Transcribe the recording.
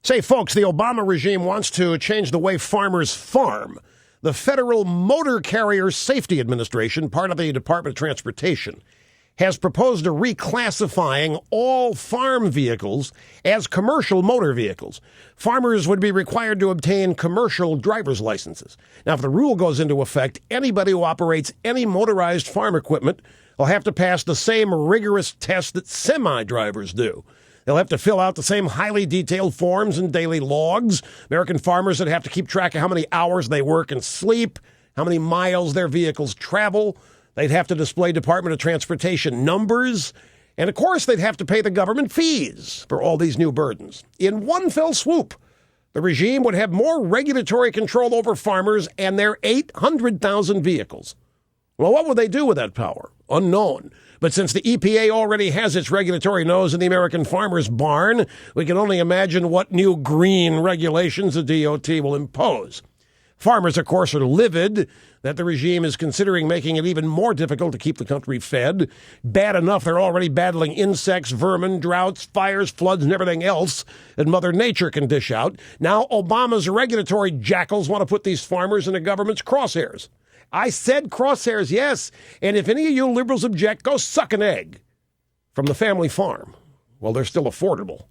Say, folks, the Obama regime wants to change the way farmers farm. The Federal Motor Carrier Safety Administration, part of the Department of Transportation, has proposed a reclassifying all farm vehicles as commercial motor vehicles. Farmers would be required to obtain commercial driver's licenses. Now, if the rule goes into effect, anybody who operates any motorized farm equipment will have to pass the same rigorous test that semi-drivers do. They'll have to fill out the same highly detailed forms and daily logs. American farmers would have to keep track of how many hours they work and sleep, how many miles their vehicles travel. They'd have to display Department of Transportation numbers. And, of course, they'd have to pay the government fees for all these new burdens. In one fell swoop, the regime would have more regulatory control over farmers and their 800,000 vehicles. Well, what would they do with that power? Unknown. But since the EPA already has its regulatory nose in the American farmer's barn, we can only imagine what new green regulations the DOT will impose. Farmers, of course, are livid that the regime is considering making it even more difficult to keep the country fed. Bad enough they're already battling insects, vermin, droughts, fires, floods, and everything else that Mother Nature can dish out. Now Obama's regulatory jackals want to put these farmers in the government's crosshairs. I said crosshairs, yes. And if any of you liberals object, go suck an egg from the family farm. Well, they're still affordable.